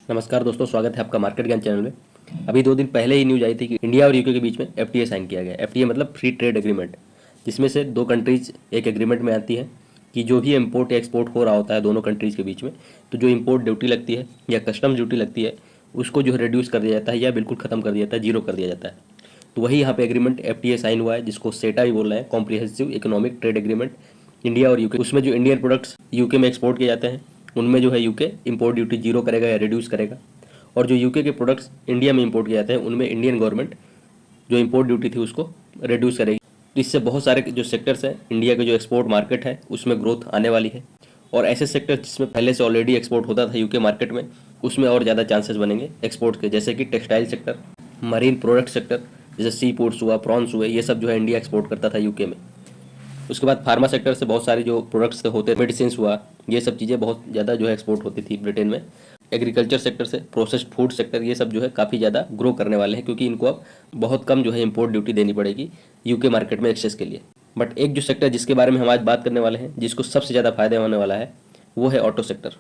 नमस्कार दोस्तों, स्वागत है आपका मार्केट ज्ञान चैनल में। अभी 2 दिन पहले ही न्यूज़ आई थी कि इंडिया और यूके के बीच में एफटीए साइन किया गया। एफटीए मतलब फ्री ट्रेड एग्रीमेंट, जिसमें से 2 कंट्रीज एक एग्रीमेंट में आती है कि जो भी इंपोर्ट या एक्सपोर्ट हो रहा होता है दोनों कंट्रीज़ के बीच में, तो जो इंपोर्ट ड्यूटी लगती है या कस्टम्स ड्यूटी लगती है उसको जो है रिड्यूस कर दिया जाता है या बिल्कुल ख़त्म कर दिया जाता है, जीरो कर दिया जाता है। तो वही यहाँ पे एग्रीमेंट एफटीए साइन हुआ है, जिसको सेटा भी बोल रहे हैं, comprehensive economic trade agreement India और यूके। उसमें जो इंडियन प्रोडक्ट्स यूके में एक्सपोर्ट किए जाते हैं उनमें जो है यूके इंपोर्ट ड्यूटी जीरो करेगा या रिड्यूस करेगा, और जो यूके के प्रोडक्ट्स इंडिया में इंपोर्ट किए जाते हैं उनमें इंडियन गवर्नमेंट जो इंपोर्ट ड्यूटी थी उसको रिड्यूस करेगी। तो इससे बहुत सारे जो सेक्टर्स हैं इंडिया के जो एक्सपोर्ट मार्केट है उसमें ग्रोथ आने वाली है, और ऐसे सेक्टर जिसमें पहले से ऑलरेडी एक्सपोर्ट होता था यूके मार्केट में उसमें और ज़्यादा चांसेस बनेंगे एक्सपोर्ट के, जैसे कि textile sector, marine product sector, जैसे सी फूड्स हुआ, प्रॉन्स हुए, ये सब जो है इंडिया एक्सपोर्ट करता था यूके में। उसके बाद फार्मा सेक्टर से बहुत सारी जो प्रोडक्ट्स होते हैं, मेडिसिन हुआ, ये सब चीज़ें बहुत ज़्यादा जो है एक्सपोर्ट होती थी ब्रिटेन में। एग्रीकल्चर सेक्टर से प्रोसेस्ड फूड सेक्टर, ये सब जो है काफ़ी ज़्यादा ग्रो करने वाले हैं, क्योंकि इनको अब बहुत कम जो है इंपोर्ट ड्यूटी देनी पड़ेगी यूके मार्केट में एक्सेस के लिए। बट एक जो सेक्टर जिसके बारे में हम आज बात करने वाले हैं, जिसको सबसे ज़्यादा फायदा होने वाला है, वो है ऑटो सेक्टर।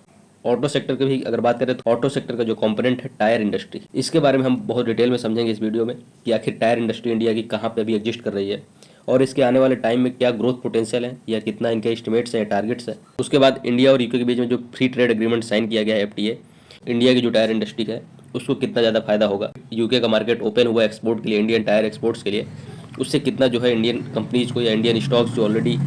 ऑटो सेक्टर की भी अगर बात करें तो ऑटो सेक्टर का जो कंपोनेंट है टायर इंडस्ट्री, इसके बारे में हम बहुत डिटेल में समझेंगे इस वीडियो में कि आखिर टायर इंडस्ट्री इंडिया की कहाँ पे अभी एग्जिस्ट कर रही है और इसके आने वाले टाइम में क्या ग्रोथ पोटेंशियल है या कितना इनके एस्टिमेट्स हैं, टारगेट्स हैं। उसके बाद इंडिया और यूके के बीच में जो फ्री ट्रेड एग्रीमेंट साइन किया गया है एफटीए, इंडिया की जो टायर इंडस्ट्री है उसको कितना ज़्यादा फायदा होगा। यूके का मार्केट ओपन हुआ एक्सपोर्ट के लिए, इंडियन टायर एक्सपोर्ट्स के लिए, उससे कितना जो है इंडियन कंपनीज को या इंडियन स्टॉक्स जो ऑलरेडी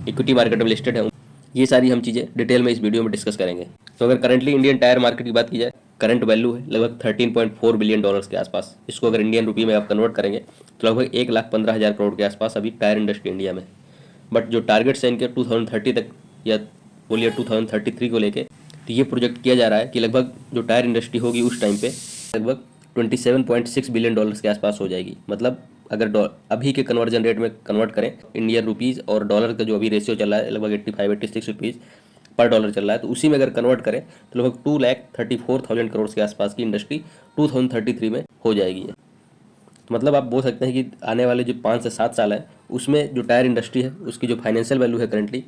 इक्विटी मार्केट में लिस्टेड है, ये सारी हम चीज़ें डिटेल में इस वीडियो में डिस्कस करेंगे। तो अगर करंटली इंडियन टायर मार्केट की बात की जाए, करंट वैल्यू है लगभग $13.4 बिलियन के आसपास। इसको अगर इंडियन रुपये में आप कन्वर्ट करेंगे तो लगभग 1,15,000 करोड़ के आसपास अभी टायर इंडस्ट्री इंडिया में। बट जो टारगेट्स हैं इनके 2030 तक या बोलिए 2033 को लेके, तो ये प्रोजेक्ट किया जा रहा है कि लगभग जो टायर इंडस्ट्री होगी उस टाइम पे लगभग $27.6 बिलियन के आसपास हो जाएगी। मतलब अगर अभी के कन्वर्जन रेट में कन्वर्ट करें इंडियन रुपीज़ और डॉलर का जो अभी रेशियो चल रहा है लगभग 85-86 रुपीज़ पर डॉलर चल रहा है, तो उसी में अगर कन्वर्ट करें तो लगभग 2,34,000 करोड़ के आसपास की इंडस्ट्री 2033 में हो जाएगी है। मतलब आप बोल सकते हैं कि आने वाले जो 5 से 7 साल है उसमें जो टायर इंडस्ट्री है उसकी जो फाइनेंशियल वैल्यू है करंटली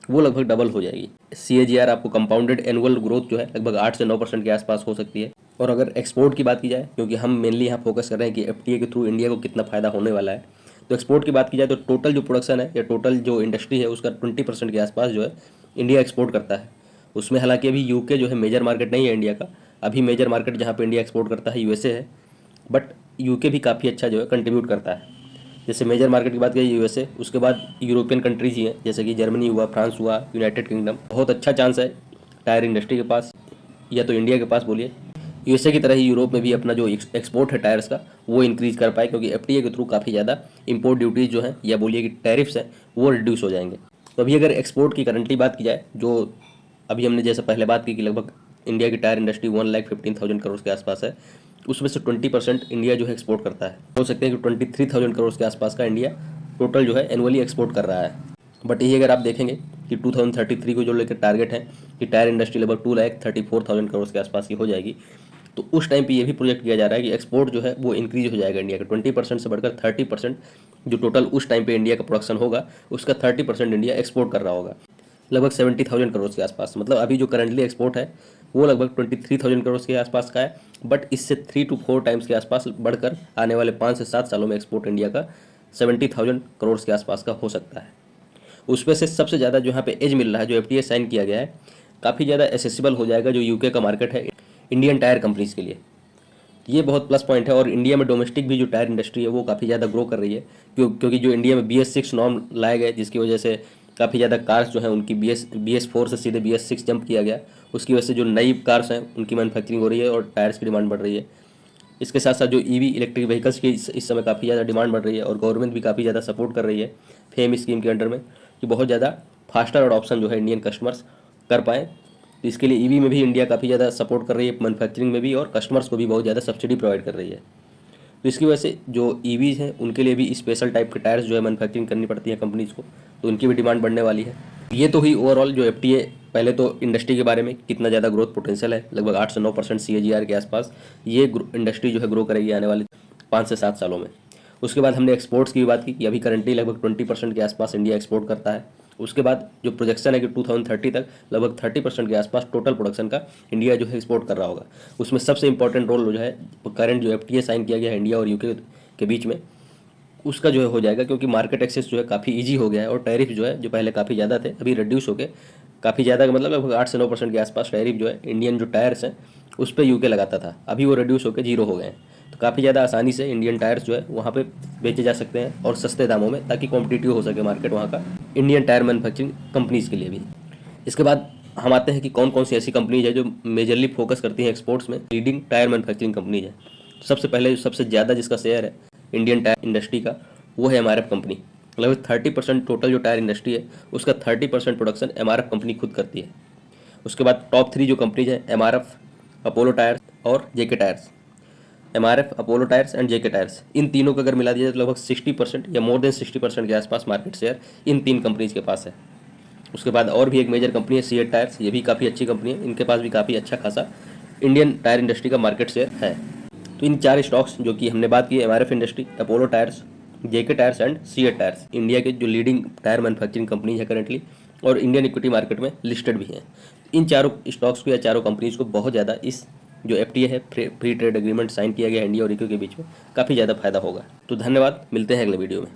वो लगभग डबल हो जाएगी। CAGR आपको कंपाउंडेड एनुअल ग्रोथ जो है लगभग 8 से 9% के आसपास हो सकती है। और अगर एक्सपोर्ट की बात की जाए, क्योंकि हम मेनली यहाँ फोकस कर रहे हैं कि एफटीए के थ्रू इंडिया को कितना फ़ायदा होने वाला है, तो एक्सपोर्ट की बात की जाए तो टोटल जो प्रोडक्शन है या टोटल जो इंडस्ट्री है उसका 20% के आसपास जो है इंडिया एक्सपोर्ट करता है। उसमें हालांकि अभी यूके जो है मेजर मार्केट नहीं है इंडिया का, अभी मेजर मार्केट जहाँ पे इंडिया एक्सपोर्ट करता है यूएसए है, बट यूके भी काफ़ी अच्छा जो है कंट्रीब्यूट करता है। जैसे मेजर मार्केट की बात करें यूएसए, उसके बाद यूरोपियन कंट्रीज ही हैं जैसे कि जर्मनी हुआ, फ्रांस हुआ, यूनाइटेड किंगडम। बहुत अच्छा चांस है टायर इंडस्ट्री के पास या तो इंडिया के पास बोलिए, यूएसए की तरह ही यूरोप में भी अपना जो एक्सपोर्ट है टायर्स का वो इंक्रीज़ कर पाए, क्योंकि एफटीए के थ्रू काफ़ी ज़्यादा इंपोर्ट ड्यूटीज़ जो है या बोलिए कि टैरिफ्स हैं वो रिड्यूस हो जाएंगे। तो अभी अगर एक्सपोर्ट की करंटली बात की जाए, जो अभी हमने जैसे पहले बात की कि लगभग इंडिया की टायर इंडस्ट्री 1,15,000 करोड़ के आसपास है, उसमें से 20% इंडिया जो है एक्सपोर्ट करता है। हो सकते हैं कि 23,000 करोड़ के आसपास का इंडिया टोटल जो है एनुअली एक्सपोर्ट कर रहा है। बट यही अगर आप देखेंगे कि 2033 को जो लेकर टारगेट है कि टायर इंडस्ट्री लगभग 2,34,000 करोड़ के आसपास की हो जाएगी, तो उस टाइम पे ये भी प्रोजेक्ट किया जा रहा है कि एक्सपोर्ट जो है वो इंक्रीज हो जाएगा इंडिया का 20% से बढ़कर 30%। जो टोटल उस टाइम पे इंडिया का प्रोडक्शन होगा उसका 30% इंडिया एक्सपोर्ट कर रहा होगा, लगभग 70,000 करोड़ के आसपास। मतलब अभी जो करंटली एक्सपोर्ट है वो लगभग 23,000 करोड़ के आसपास का है, बट इससे 3 to 4 टाइम्स के आसपास बढ़कर आने वाले 5 से 7 सालों में एक्सपोर्ट इंडिया का 70,000 करोड़ के आसपास का हो सकता है। उसमें से सबसे ज़्यादा जो यहाँ पे एज मिल रहा है, जो एफटीए साइन किया गया है, काफ़ी ज़्यादा एसेसिबल हो जाएगा जो यूके का मार्केट है इंडियन टायर कंपनीज़ के लिए। ये बहुत प्लस पॉइंट है। और इंडिया में डोमेस्टिक भी जो टायर इंडस्ट्री है वो काफ़ी ज़्यादा ग्रो कर रही है, क्योंकि जो इंडिया में BS6 नॉर्म लाए गए, जिसकी वजह से काफ़ी ज़्यादा कार्स जो हैं उनकी BS4 से सीधे BS6 जंप किया गया। उसकी वजह से जो नई कार्स हैं उनकी मैन्युफैक्चरिंग हो रही है और टायर्स की डिमांड बढ़ रही है। इसके साथ साथ जो EV इलेक्ट्रिक व्हीकल्स की इस समय काफ़ी ज़्यादा डिमांड बढ़ रही है, और गवर्नमेंट भी काफ़ी ज़्यादा सपोर्ट कर रही है फेम स्कीम के अंडर में कि बहुत ज़्यादा फास्टर अडॉप्शन जो है इंडियन कस्टमर्स कर पाएँ। तो इसके लिए EV में भी इंडिया काफ़ी ज़्यादा सपोर्ट कर रही है, मैन्युफैक्चरिंग में भी, और कस्टमर्स को भी बहुत ज़्यादा सब्सिडी प्रोवाइड कर रही है। तो इसकी वजह से जो EVs हैं उनके लिए भी स्पेशल टाइप के टायर्स जो है मैन्युफैक्चरिंग करनी पड़ती है कंपनीज़ को, तो उनकी भी डिमांड बढ़ने वाली है। ये तो हुई ओवरऑल जो एफटीए, पहले तो इंडस्ट्री के बारे में कितना ज़्यादा ग्रोथ पोटेंशियल है, लगभग 8 से 9% CAGR के आसपास ये इंडस्ट्री जो है ग्रो करेगी आने वाले 5 से 7 सालों में। उसके बाद हमने एक्सपोर्ट्स की बात की कि अभी करंटली लगभग 20% के आसपास इंडिया एक्सपोर्ट करता है, उसके बाद जो प्रोजेक्शन है कि 2030 तक लगभग 30% के आसपास टोटल प्रोडक्शन का इंडिया जो है एक्सपोर्ट कर रहा होगा। उसमें सबसे इंपॉर्टेंट रोल जो है करंट जो FTA साइन किया गया है इंडिया और यूके के बीच में, उसका जो है हो जाएगा, क्योंकि मार्केट एक्सेस जो है काफ़ी ईजी हो गया है। और टैरिफ जो है जो पहले काफ़ी ज़्यादा थे अभी रिड्यूस होकर काफ़ी ज़्यादा का मतलब लगभग 8 से 9% के आसपास टैरिफ जो है इंडियन जो टायर्स हैं उस पर यूके लगाता था, अभी वो रिड्यूस होकर 0 हो गए हैं। तो काफ़ी ज़्यादा आसानी से इंडियन टायर्स जो है वहाँ पे बेचे जा सकते हैं और सस्ते दामों में, ताकि कॉम्पिटिटिव हो सके मार्केट वहाँ का इंडियन टायर मैन्युफैक्चरिंग कंपनीज़ के लिए भी। इसके बाद हम आते हैं कि कौन कौन सी ऐसी कंपनीज है जो मेजरली फोकस करती हैं एक्सपोर्ट्स में, लीडिंग टायर मैन्युफैक्चरिंग कंपनीज है। सबसे पहले सबसे ज़्यादा जिसका शेयर है इंडियन टायर इंडस्ट्री का, वो है MRF कंपनी। लगभग 30% टोटल जो टायर इंडस्ट्री है उसका 30% प्रोडक्शन MRF कंपनी खुद करती है। उसके बाद टॉप 3 जो कंपनीज है MRF, अपोलो टायर्स और JK tyres. MRF, Apollo tyres and JK tyres, इन तीनों को अगर मिला दिया जाए तो लगभग 60% या मोर देन 60% के आसपास मार्केट शेयर इन 3 कंपनीज के पास है। उसके बाद और भी एक मेजर कंपनी है CEAT टायर्स, ये भी काफ़ी अच्छी कंपनी है, इनके पास भी काफ़ी अच्छा खासा इंडियन टायर इंडस्ट्री का मार्केट शेयर है। तो इन 4 स्टॉक्स जो कि हमने बात की, MRF industry, Apollo tyres, JK tyres and CEAT tyres, India के जो लीडिंग टायर मैन्युफैक्चरिंग कंपनी है करंटली और इंडियन इक्विटी मार्केट में लिस्टेड भी हैं। इन चारों स्टॉक्स को या चारों कंपनीज को बहुत ज़्यादा इस जो FTA है, फ्री ट्रेड एग्रीमेंट साइन किया गया इंडिया और यूके के बीच में, काफ़ी ज़्यादा फायदा होगा। तो धन्यवाद, मिलते हैं अगले वीडियो में।